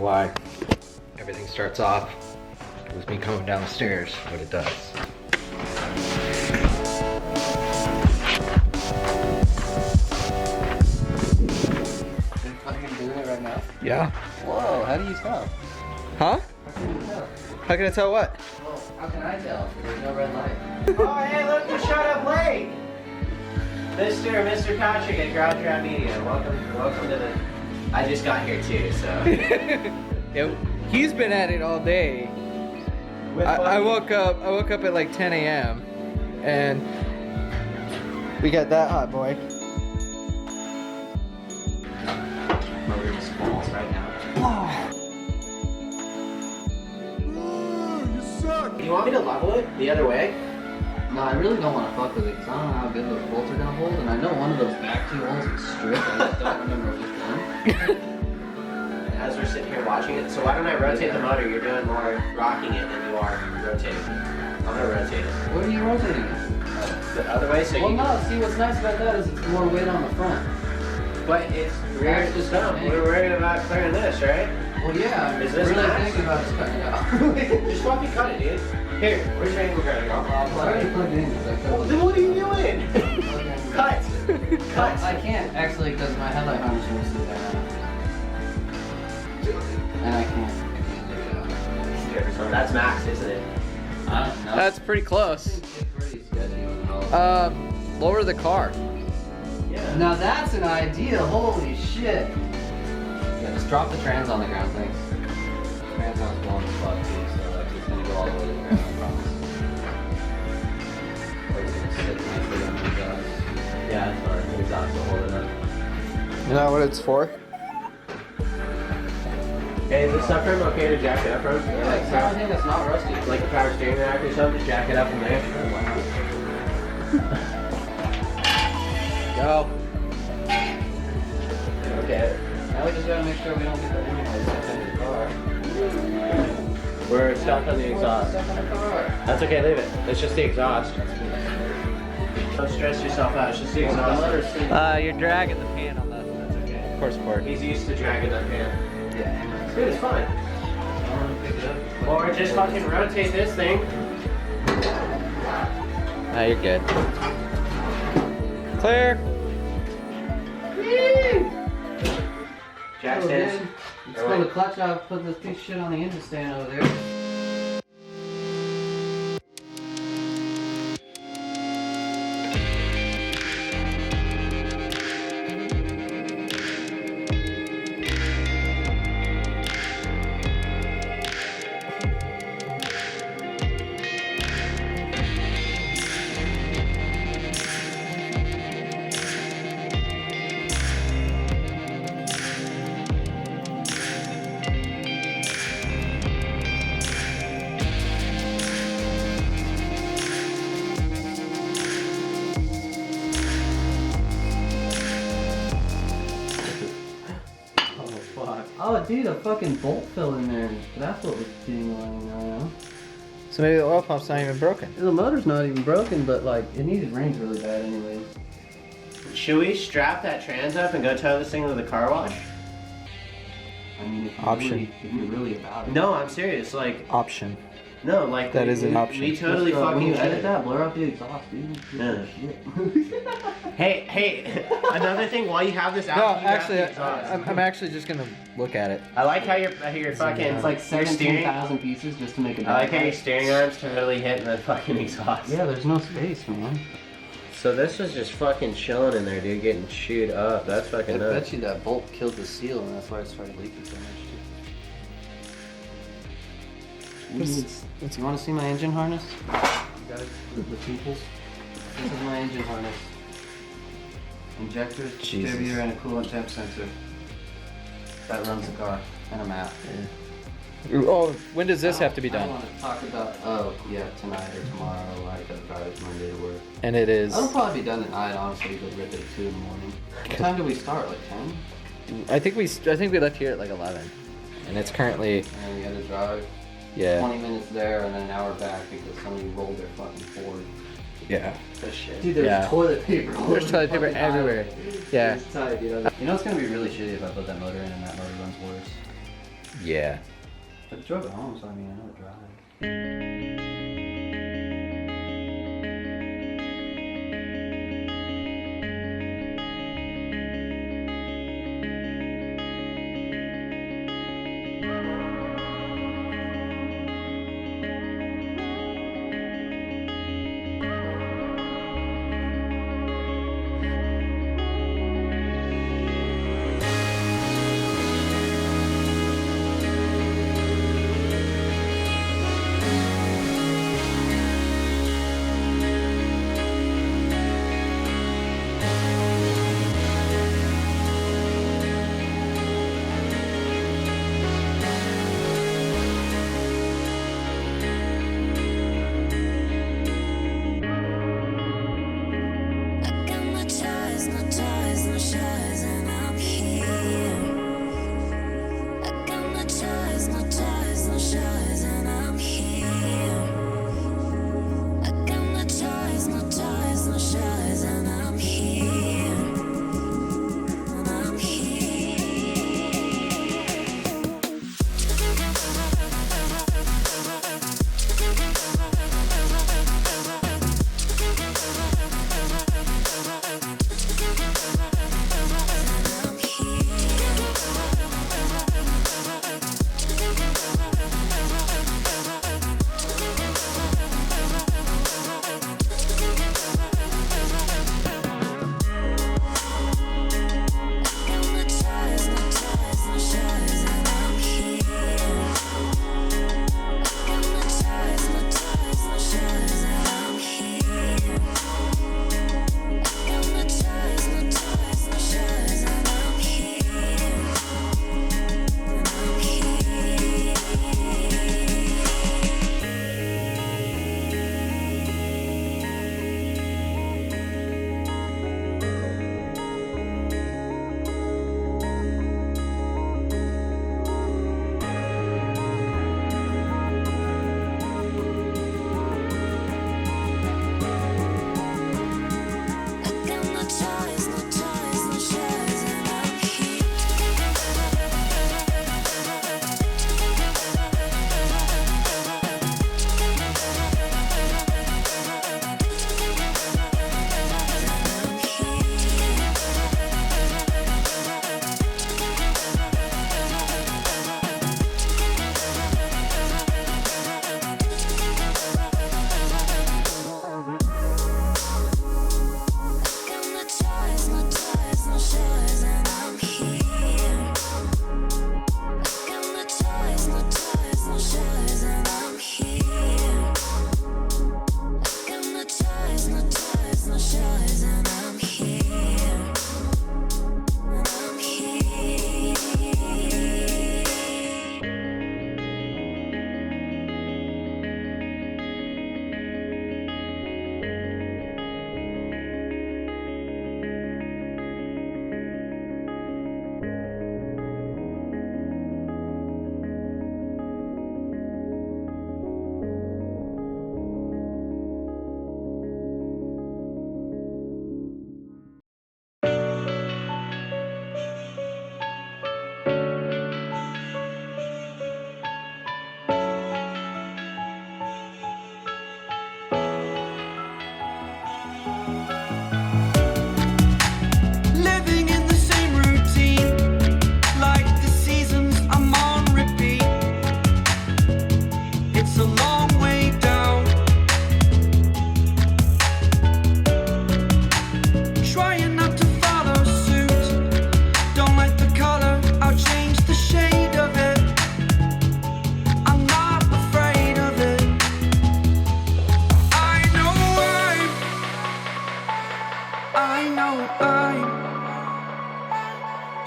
why everything starts off with me coming down the stairs, but it does. You're fucking doing it right now? Yeah. Whoa, how do you tell? Huh? How can you tell? How can I tell what? Well, how can I tell? There's no red light. Oh, hey, look who showed up late! Mr. Patrick at Garagerats Media. Welcome to the... I just got here too, so... Yeah, he's been at it all day. I woke up at like 10 a.m. and we got that hot boy. We're just falls right now. You want me to level it the other way? No, I really don't want to fuck with it because I don't know how good those bolts are gonna hold, and I know one of those back two holes is stripped. I just don't remember which one. As we're sitting here watching it, so why don't I rotate the motor? You're doing more rocking it than you are rotating it. I'm gonna rotate it. What are you rotating it? The other way, so Well, you no, see what's nice about that is it's more weight on the front. But it's rear to stump. We're worried about clearing this, right? Well, yeah, I'm Is this really max? thinking about just cutting it out. Just fucking cut it, dude. Here, where's your angle grinder? I already plugged it in because I cut Well, then what are you doing? Cut! Cut! I can't actually because my headlight harness won't sit there now. And I can't take it out. That's max, isn't it? I don't know. That's pretty close. It's pretty sketchy with all Lower the car. Yeah. Now that's an idea, holy shit. Yeah, just drop the trans on the ground, thanks. Trans on the blowing the fuck too, so like it's gonna go all the way to the ground, I promise. Or it's gonna sit nicely on the exhaust. Yeah, that's fine. The exhaust will hold it up. You know what it's for? Hey, is this subframe okay to jack it up from? Yeah, like something that's not rusty. Like a power steering rack or something, just jack it up from there. Go. Okay. Now we just gotta make sure we don't get the engine light stuck in the car. We're stuck on the exhaust. Stuck in the car. That's okay, leave it. It's just the exhaust. Don't stress yourself out, it's just the exhaust. You're dragging the pan on that. That's okay. Of course, Ford. He's used to dragging that pan. Yeah. Dude, it's fine. I want to pick it up. Or just fucking rotate this thing. Ah, you're good. Clear. Jack Oh, stands. dude. Let's pull the clutch out, put this piece of shit on the engine stand over there. Oh, dude, a fucking bolt fell in there. That's what was dingling now. So maybe the oil pump's not even broken. The motor's not even broken, but like, it needed rings really bad anyway. Should we strap that trans up and go tow this thing to the car wash? I mean, if Option. you're really about it. No, I'm serious. Like, Option. no, like That is an option. We totally Just, when fucking you edit should. that, blur out the exhaust, dude. Yeah. Shit. Hey, another thing while you have this out, No, you grab actually, the exhaust. I'm actually just gonna look at it. I like how you're fucking. It's like your steering. 17,000 pieces just to make it. I like how your steering arm's totally hitting the fucking exhaust. Yeah, there's no space, man. So this was just fucking chilling in there, dude, getting chewed up. That's I fucking nuts. bet you that bolt killed the seal, and that's why it started leaking so much. You want to see my engine harness? You got it, the peoples. This is my engine harness. Injectors, Jesus. distributor, and a coolant temp sensor. That runs the car, and a map. Oh, when does this have to be I done? want to talk about, tonight or tomorrow. I gotta drive Monday to work. And it is. It'll probably be done tonight, honestly, but rip it at 2 in the morning. What time do we start? Like 10? I think we left here at like 11, and it's currently And then we gotta drive 20 minutes there and then an hour back because somebody rolled their fucking Ford. Yeah. This shit. Dude, there's toilet paper. all There's over toilet the paper fucking everywhere. highway. Yeah. It's tight, you know. You know it's gonna be really shitty if I put that motor in and that motor runs worse. Yeah. But I drove it home, so I mean, I know the drive.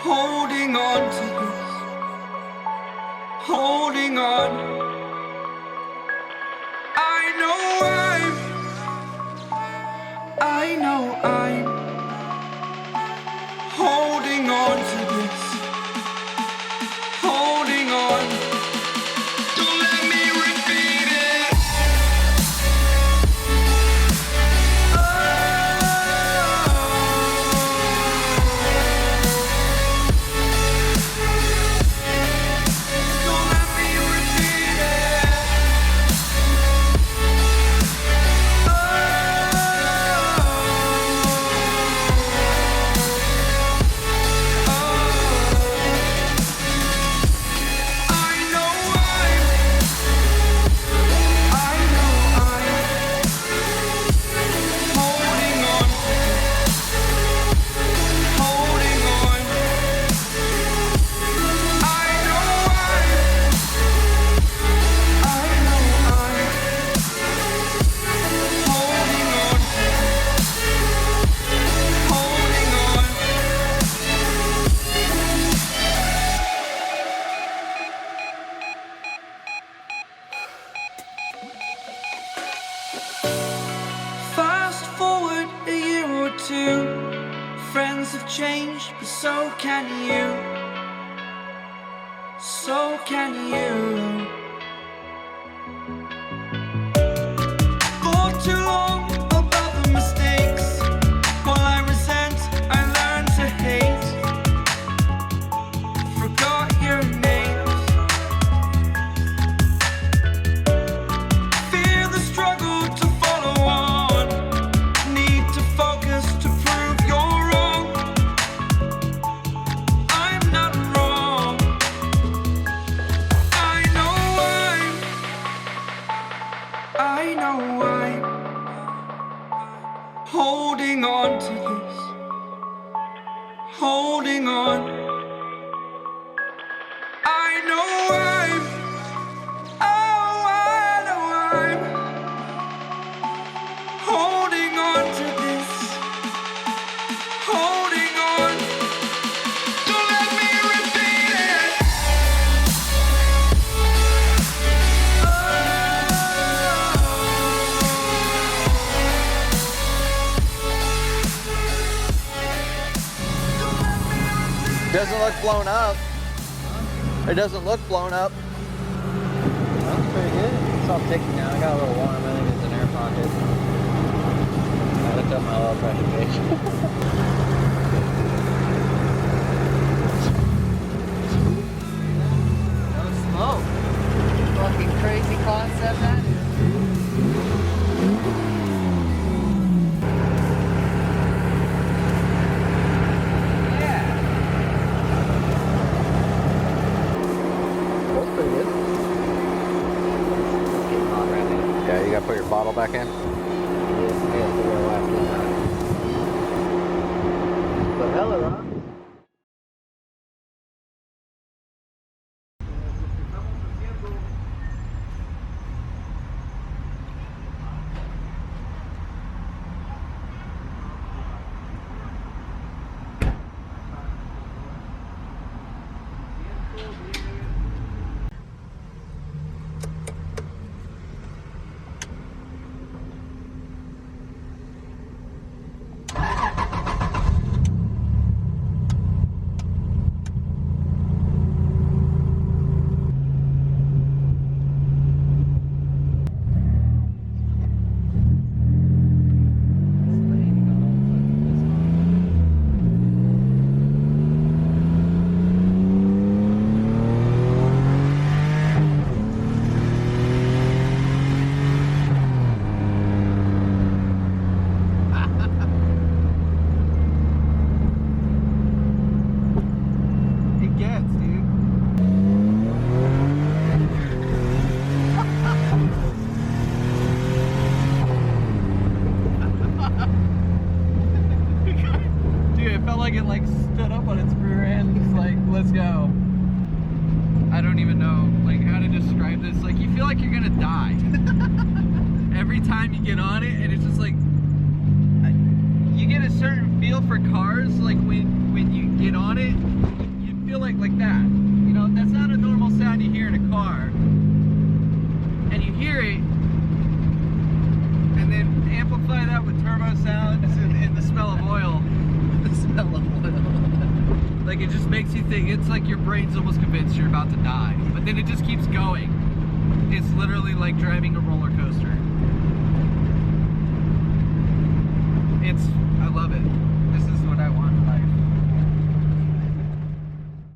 holding on to this, holding on. I know I'm holding on to this, holding on. Don't let me repeat it. too. Friends have changed, but so can you. So can you. For too long about the mistakes. While I resent, I learned to hate. Forgot your names. Fear the struggle to follow on. Need to focus to prove you're wrong. I'm not wrong. I know I'm holding on to this. Holding on. I know I'm holding on to this. Holding on. Don't let me repeat it. Doesn't look blown up. It doesn't look blown up. That's pretty good. It's all sticky now. I got a little warm. I think it's an air pocket. I looked up my low pressure gauge. No smoke. Fucking crazy concept that is. That's pretty good. Yeah, you gotta put your bottle back in. The hell, Ron? Like stood up on its rear end. It's like, let's go. I don't even know like how to describe this. Like, you feel like you're gonna die every time you get on it, and it's just like you get a certain feel for cars. Like when you get on it, you feel like that. You know, that's not a normal sound you hear in a car, and you hear it, and then amplify that with turbo sounds and the smell of oil. The smell of oil. Like, it just makes you think, it's like your brain's almost convinced you're about to die, but then it just keeps going. It's literally like driving a roller